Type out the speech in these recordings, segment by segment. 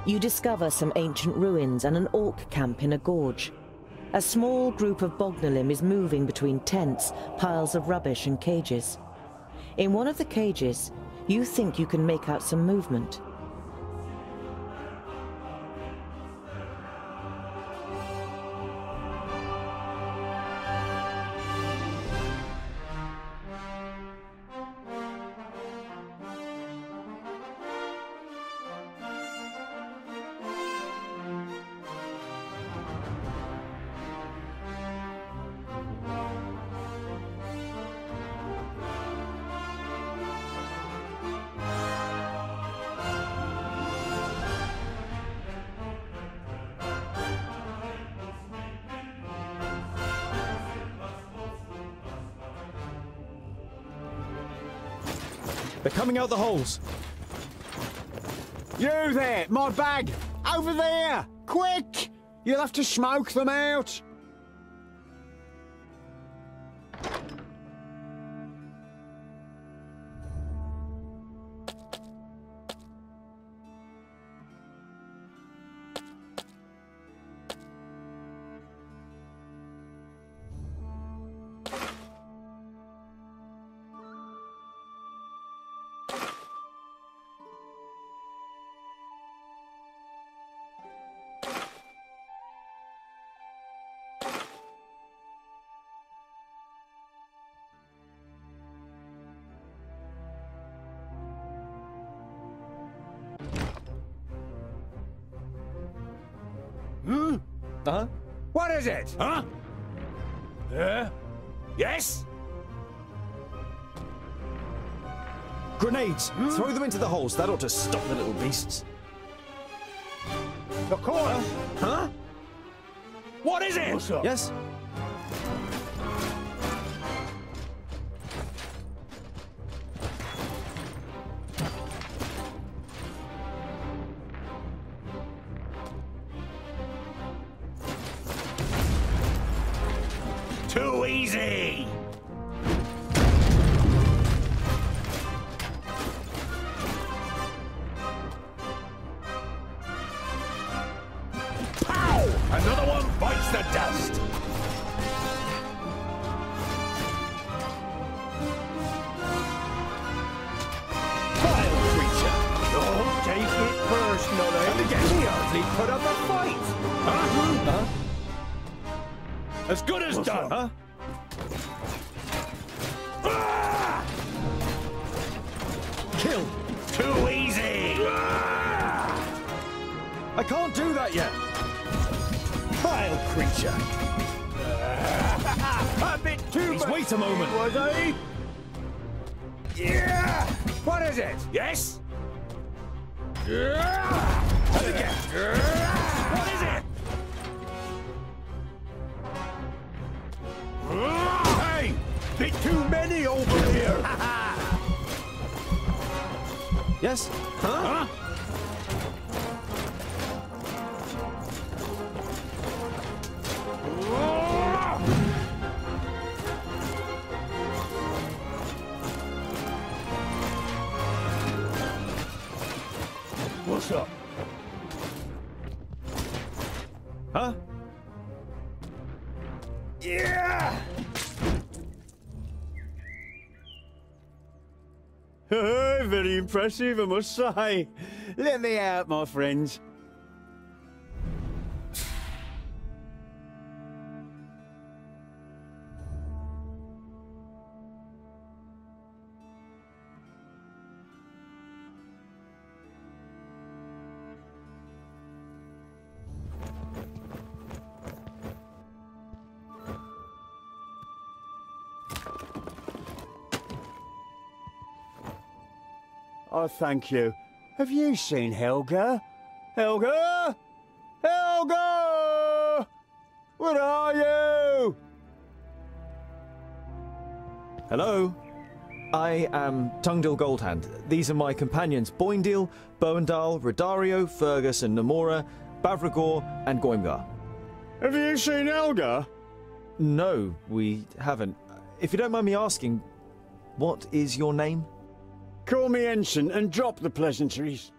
You discover some ancient ruins and an orc camp in a gorge. A small group of Bognalim is moving between tents, piles of rubbish and cages. In one of the cages, you think you can make out some movement. They're coming out the holes. You there! My bag! Over there! Quick! You'll have to smoke them out! Huh? What is it? Huh? Yes? Grenades! Throw them into the holes. That ought to stop the little beasts. Of course! Huh? What is it? What's up? Yes? Too easy! Pow! Another one bites the dust! Vile creature! Don't take it personally. And again, he hardly put up a fight! Huh? As good as done! Huh? Ah! Kill! Too easy! Ah! I can't do that yet! Vile creature! A bit too Please much, wait a moment! was I? Yeah! What is it? Yes? And again! What is it? Hey! Bit too many over here! Yes? Huh? Huh? What's up? Huh? Yeah! Very impressive, I must say. Let me out, my friends. Oh, thank you. Have you seen Helga? Helga? Helga! Where are you? Hello? I am Tungdil Goldhand. These are my companions, Boindil, Boendal, Rodario, Fergus and Namora, Bavragor and Goimgar. Have you seen Helga? No, we haven't. If you don't mind me asking, what is your name? Call me Ensign and drop the pleasantries.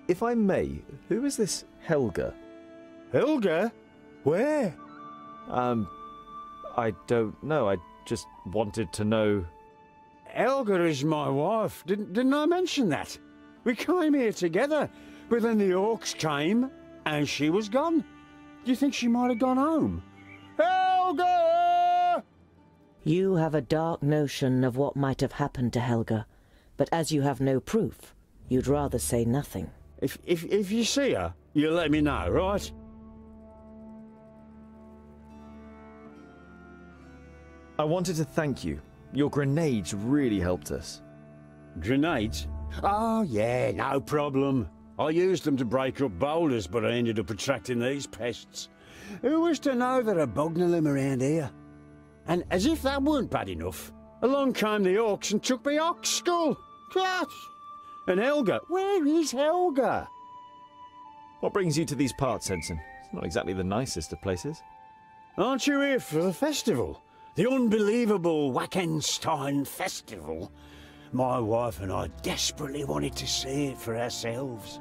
If I may, who is this Helga? Helga? Where? I don't know. I just wanted to know. Helga is my wife. Didn't I mention that? We came here together, but then the orcs came and she was gone. Do you think she might have gone home? Helga! You have a dark notion of what might have happened to Helga, but as you have no proof, you'd rather say nothing. If you see her, you let me know, right? I wanted to thank you. Your grenades really helped us. Grenades? Oh, yeah, no problem. I used them to break up boulders, but I ended up attracting these pests. Who was to know there are Bognalim around here? And as if that weren't bad enough, along came the orcs and took me ox skull. Gosh! And Helga, where is Helga? What brings you to these parts, Ensign? It's not exactly the nicest of places. Aren't you here for the festival? The unbelievable Wackenstein Festival. My wife and I desperately wanted to see it for ourselves.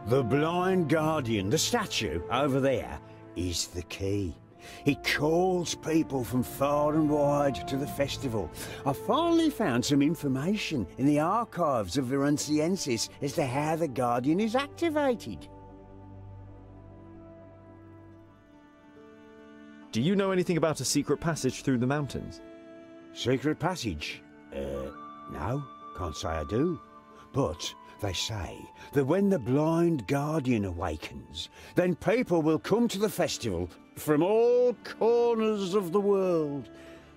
The blind guardian, the statue over there, is the key. He calls people from far and wide to the festival. I finally found some information in the archives of Virunciensis as to how the guardian is activated. Do you know anything about a secret passage through the mountains? Secret passage? No, can't say I do. But they say that when the blind guardian awakens, then people will come to the festival from all corners of the world.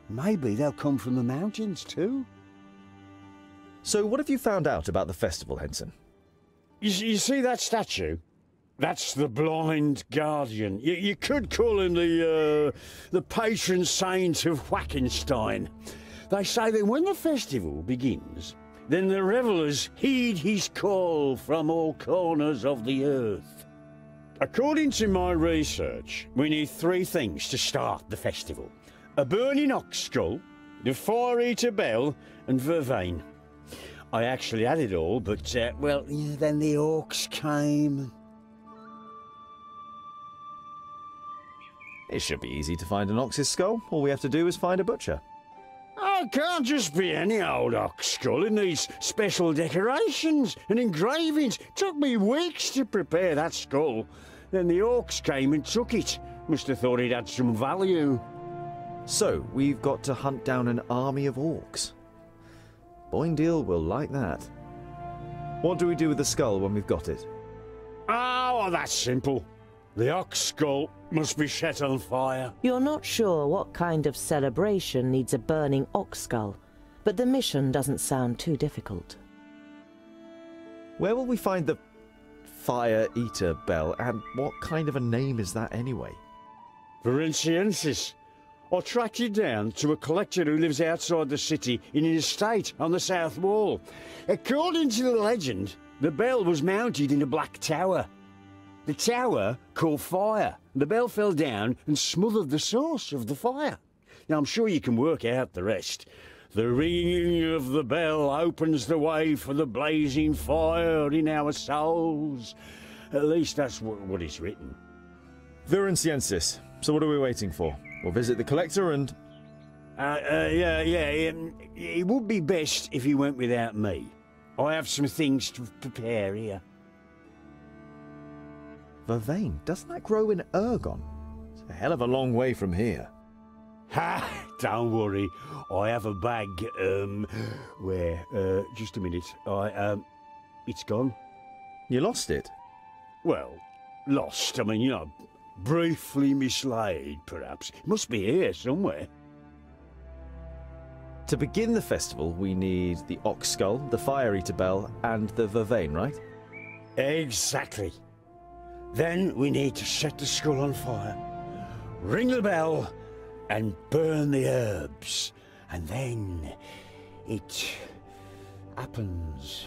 Maybe they'll come from the mountains too. So what have you found out about the festival, Henson? You see that statue? That's the blind guardian. You could call him the patron saint of Wackenstein. They say that when the festival begins, then the revellers heed his call from all corners of the earth. According to my research, we need 3 things to start the festival. A burning ox skull, the fire-eater bell, and vervain. I actually had it all, but, well, then the orcs came. It should be easy to find an ox's skull. All we have to do is find a butcher. Oh, it can't just be any old ox skull. It needs special decorations and engravings. Took me weeks to prepare that skull. Then the orcs came and took it. Must have thought it had some value. So, we've got to hunt down an army of orcs. Boindil will like that. What do we do with the skull when we've got it? Oh, well, that's simple. The ox skull must be set on fire. You're not sure what kind of celebration needs a burning ox skull, but the mission doesn't sound too difficult. Where will we find the fire-eater bell, and what kind of a name is that anyway? Virunciensis. I tracked it down to a collector who lives outside the city in an estate on the south wall. According to the legend, the bell was mounted in a black tower. The tower caught fire. The bell fell down and smothered the source of the fire. Now, I'm sure you can work out the rest. The ringing of the bell opens the way for the blazing fire in our souls. At least that's what is written. Virunciensis. So what are we waiting for? We'll visit the collector and... It would be best if you went without me. I have some things to prepare here. Vervain, doesn't that grow in Ergon? It's a hell of a long way from here. Ha! Don't worry. I have a bag, where, just a minute. It's gone. You lost it? Well, lost. I mean, briefly mislaid, perhaps. It must be here somewhere. To begin the festival, we need the ox skull, the fire-eater bell, and the vervain, right? Exactly. Then we need to set the skull on fire, ring the bell, and burn the herbs. And then it happens.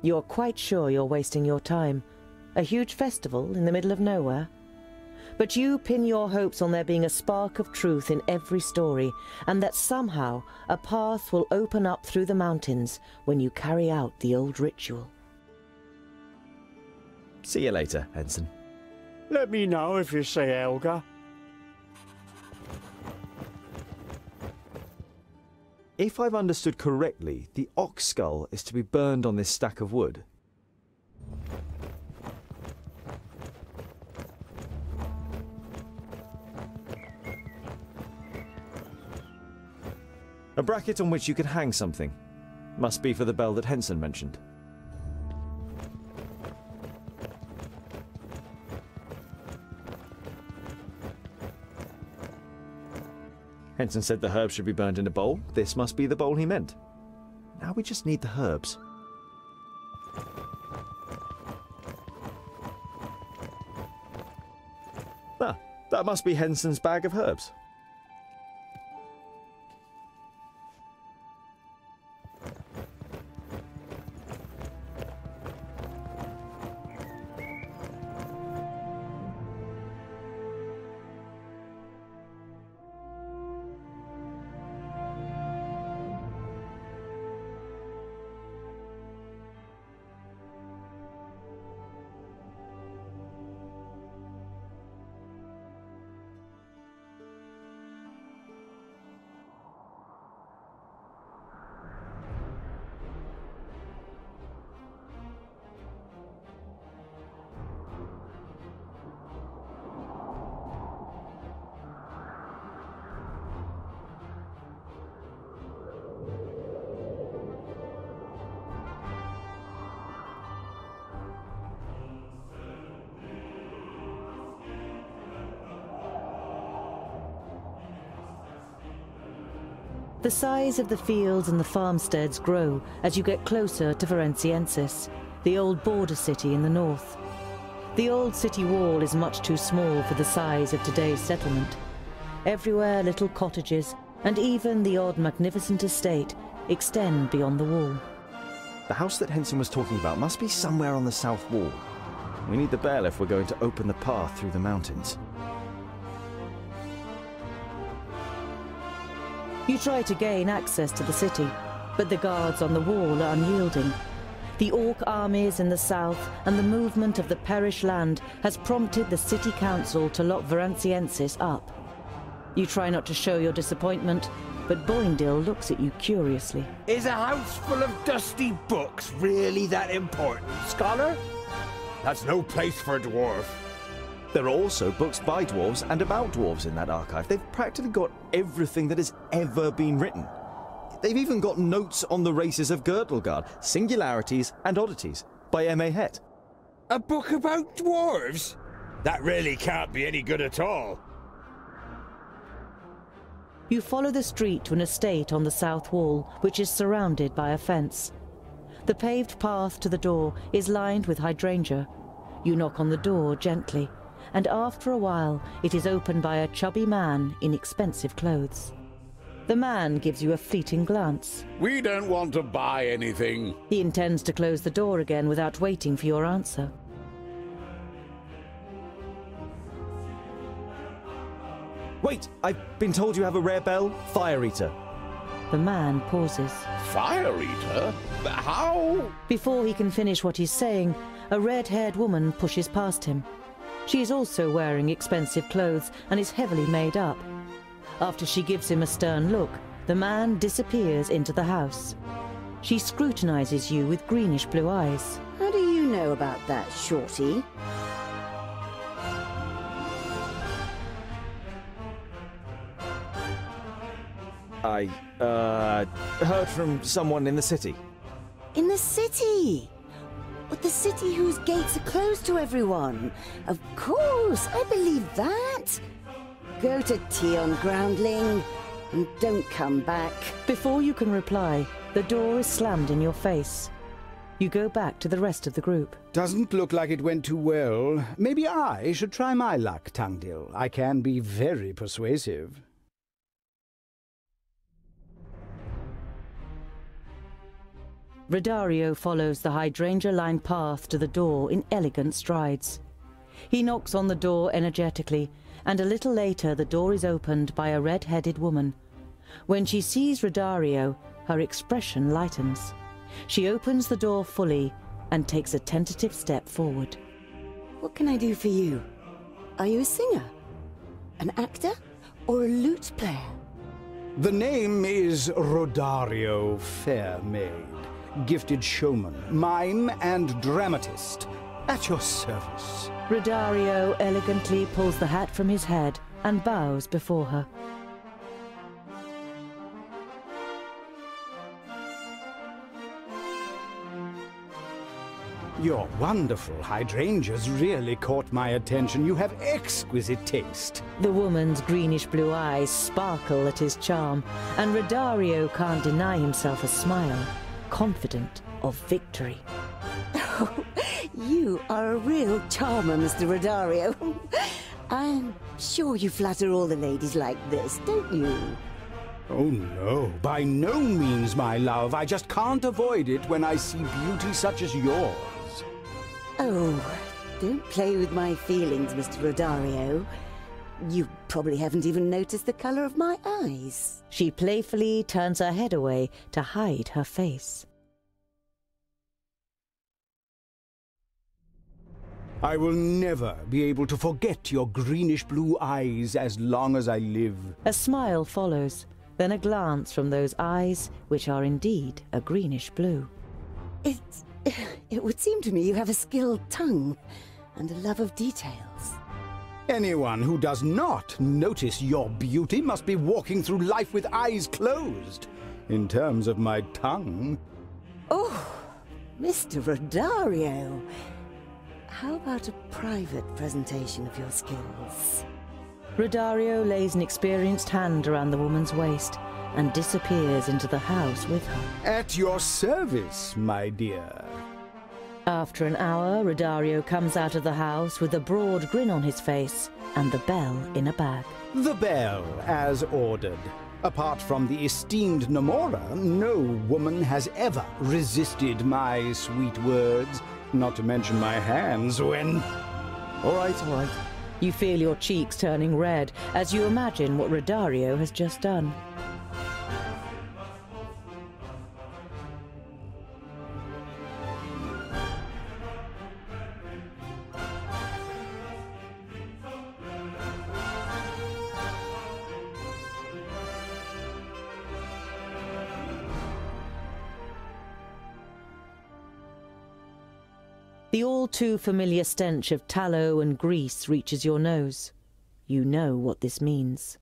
You're quite sure you're wasting your time? A huge festival in the middle of nowhere? But you pin your hopes on there being a spark of truth in every story, and that somehow a path will open up through the mountains when you carry out the old ritual. See you later, Ensign. Let me know if you see Helga. If I've understood correctly, the ox skull is to be burned on this stack of wood. A bracket on which you could hang something. Must be for the bell that Henson mentioned. Henson said the herbs should be burned in a bowl. This must be the bowl he meant. Now we just need the herbs. Ah, that must be Henson's bag of herbs. The size of the fields and the farmsteads grow as you get closer to Valenciensis, the old border city in the north. The old city wall is much too small for the size of today's settlement. Everywhere little cottages, and even the odd magnificent estate, extend beyond the wall. The house that Henson was talking about must be somewhere on the south wall. We need the bell if we're going to open the path through the mountains. You try to gain access to the city, but the guards on the wall are unyielding. The Orc armies in the south and the movement of the Perish land has prompted the city council to lock Valenciensis up. You try not to show your disappointment, but Boindil looks at you curiously. Is a house full of dusty books really that important, scholar? That's no place for a dwarf. There are also books by dwarves and about dwarves in that archive. They've practically got everything that has ever been written. They've even got notes on the races of Girdlegard, singularities and oddities, by M.A. Het. A book about dwarves? That really can't be any good at all. You follow the street to an estate on the south wall, which is surrounded by a fence. The paved path to the door is lined with hydrangea. You knock on the door gently, and after a while it is opened by a chubby man in expensive clothes. The man gives you a fleeting glance. We don't want to buy anything. He intends to close the door again without waiting for your answer. Wait, I've been told you have a rare bell, Fire Eater. The man pauses. Fire Eater? How? Before he can finish what he's saying, a red-haired woman pushes past him. She is also wearing expensive clothes and is heavily made up. After she gives him a stern look, the man disappears into the house. She scrutinizes you with greenish-blue eyes. How do you know about that, Shorty? I, heard from someone in the city. In the city? But the city whose gates are closed to everyone. Of course, I believe that. Go to Tion, groundling, and don't come back. Before you can reply, the door is slammed in your face. You go back to the rest of the group. Doesn't look like it went too well. Maybe I should try my luck, Tungdil. I can be very persuasive. Redario follows the hydrangea-lined path to the door in elegant strides. He knocks on the door energetically, and a little later the door is opened by a red-headed woman. When she sees Redario, her expression lightens. She opens the door fully and takes a tentative step forward. What can I do for you? Are you a singer? An actor? Or a lute player? The name is Rodario Fairmaid, gifted showman, mime, and dramatist. At your service. Rodario elegantly pulls the hat from his head and bows before her. Your wonderful hydrangeas really caught my attention. You have exquisite taste. The woman's greenish-blue eyes sparkle at his charm, and Rodario can't deny himself a smile, confident of victory. You are a real charmer, Mr. Rodario. I'm sure you flatter all the ladies like this, don't you? Oh no, by no means, my love. I just can't avoid it when I see beauty such as yours. Oh, don't play with my feelings, Mr. Rodario. You probably haven't even noticed the color of my eyes. She playfully turns her head away to hide her face. I will never be able to forget your greenish-blue eyes as long as I live. A smile follows, then a glance from those eyes, which are indeed a greenish-blue. It would seem to me you have a skilled tongue and a love of details. Anyone who does not notice your beauty must be walking through life with eyes closed. In terms of my tongue... Oh, Mr. Rodario. How about a private presentation of your skills? Rodario lays an experienced hand around the woman's waist and disappears into the house with her. At your service, my dear. After an hour, Rodario comes out of the house with a broad grin on his face and the bell in a bag. The bell, as ordered. Apart from the esteemed Nomura, no woman has ever resisted my sweet words, not to mention my hands when... All right, all right. You feel your cheeks turning red as you imagine what Rodario has just done. The all-too-familiar stench of tallow and grease reaches your nose. You know what this means.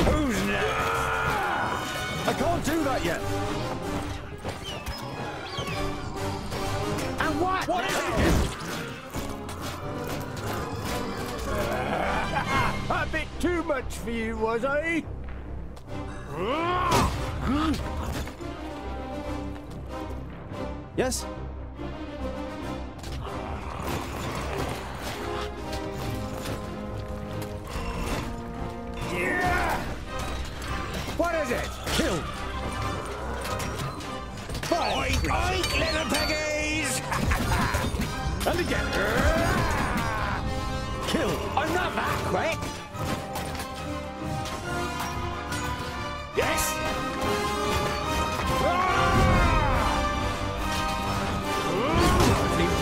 Who's next? I can't do that yet. And what? What is it? A bit too much for you, was I? Yes? What is it? Kill! Oink, oink, little piggies! And again! Kill! I'm not that quick! Yes!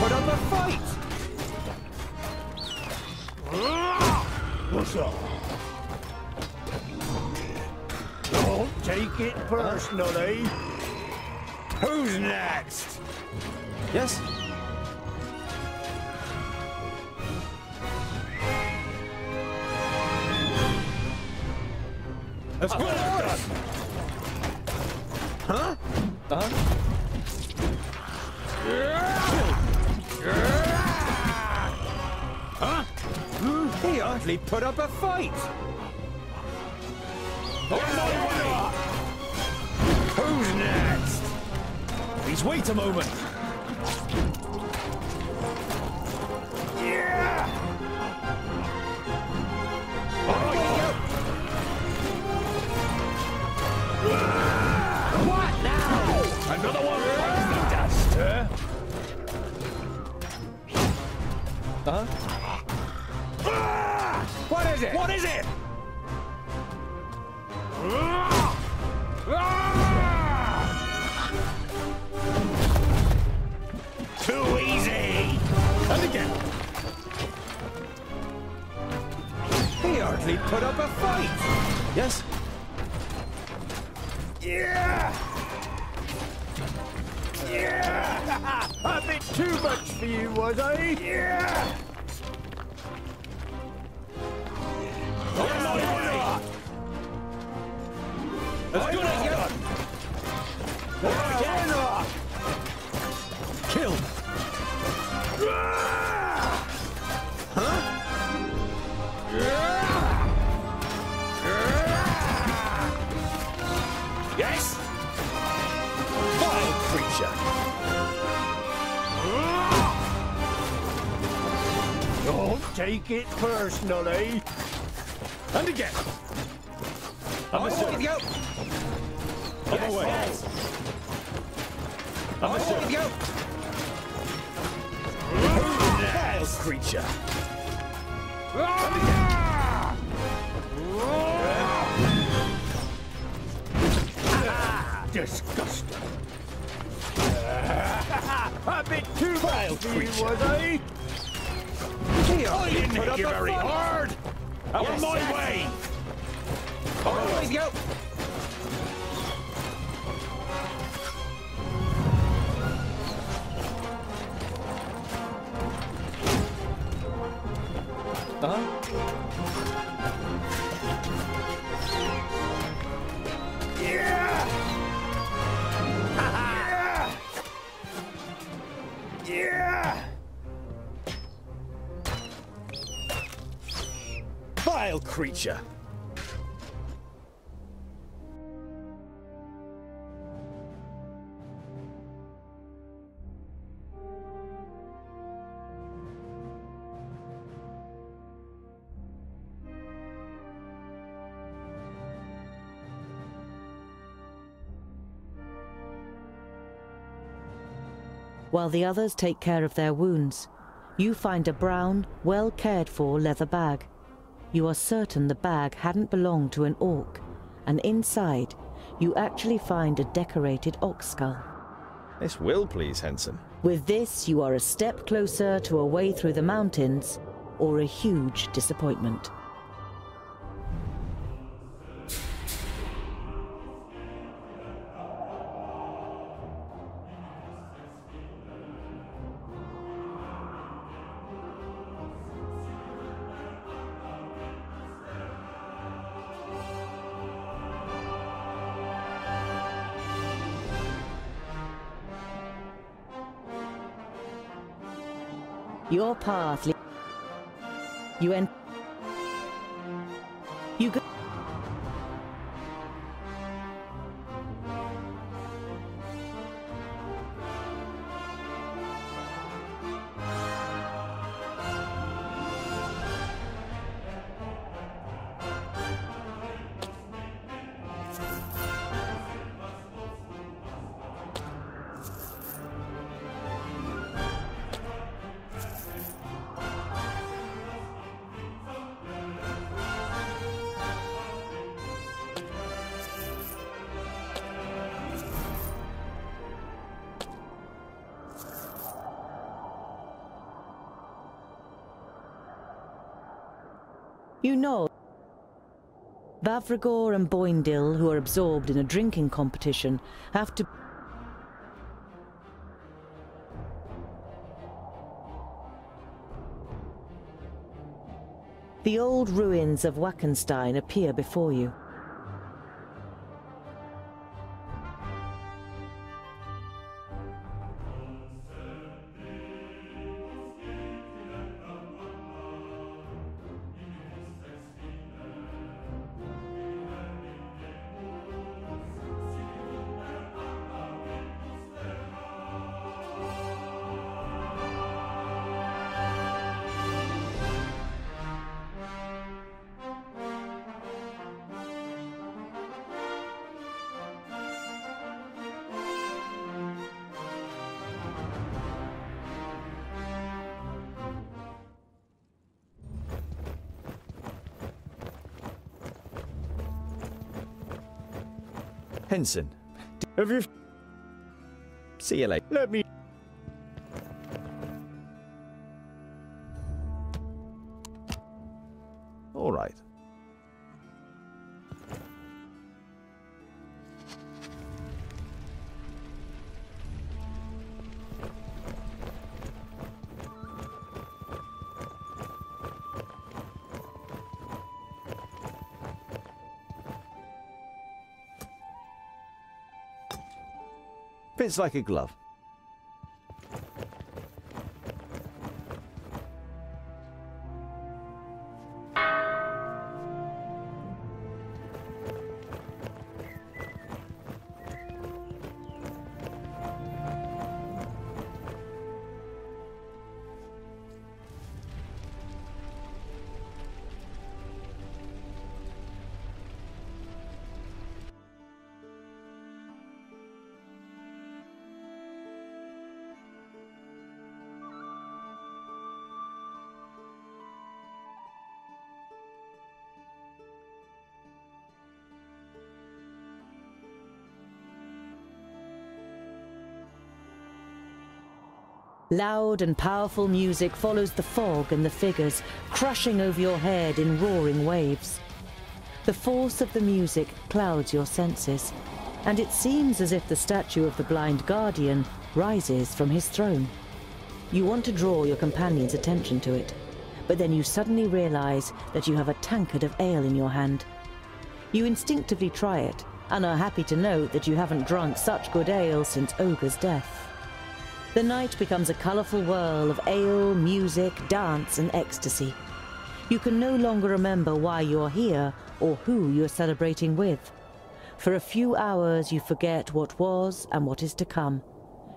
Put up a fight! What's up? Don't take it personally. Who's next? Yes? Let's go! Huh? Huh? He hardly put up a fight. Who's next? Please wait a moment. Yeah! What now? Another one bites the dust. What is it? What is it? Too easy! And again. He hardly put up a fight! Yes? Yeah! Yeah! A bit too much for you, was I? Yeah! As good as done. Kill. Yes? Vile creature. Don't take it personally. And again. Understood. On my way. Understood. Vile creature. Disgusting. A bit too Vile much for you, creature. was I? I didn't hit you very hard. Out of my way. Always go. Yeah! Yeah! Yeah! Vile creature. While the others take care of their wounds, you find a brown, well cared for leather bag. You are certain the bag hadn't belonged to an orc, and inside you actually find a decorated ox skull. This will please Henson. With this, you are a step closer to a way through the mountains, or a huge disappointment. Your path you go. You know, Bavragor and Boindil, who are absorbed in a drinking competition, have to... The old ruins of Wackenstein appear before you. Henson, Have you... see you later. Let me... All right. Fits like a glove. Loud and powerful music follows the fog and the figures, crushing over your head in roaring waves. The force of the music clouds your senses, and it seems as if the statue of the blind guardian rises from his throne. You want to draw your companion's attention to it, but then you suddenly realize that you have a tankard of ale in your hand. You instinctively try it, and are happy to note that you haven't drunk such good ale since Ogre's death. The night becomes a colourful whirl of ale, music, dance and ecstasy. You can no longer remember why you're here or who you're celebrating with. For a few hours you forget what was and what is to come.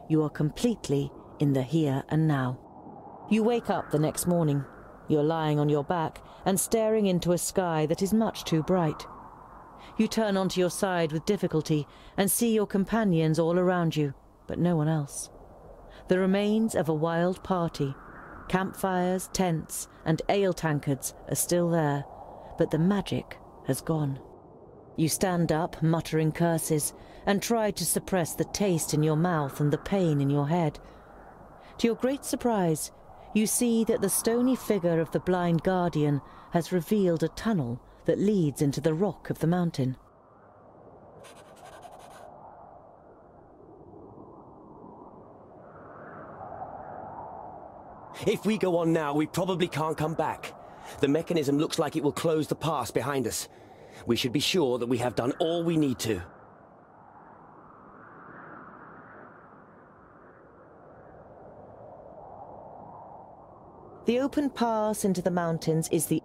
You are completely in the here and now. You wake up the next morning. You're lying on your back and staring into a sky that is much too bright. You turn onto your side with difficulty and see your companions all around you, but no one else. The remains of a wild party, campfires, tents, and ale tankards are still there, but the magic has gone. You stand up, muttering curses, and try to suppress the taste in your mouth and the pain in your head. To your great surprise, you see that the stony figure of the blind guardian has revealed a tunnel that leads into the rock of the mountain. If we go on now, we probably can't come back. The mechanism looks like it will close the pass behind us. We should be sure that we have done all we need to. The open pass into the mountains is the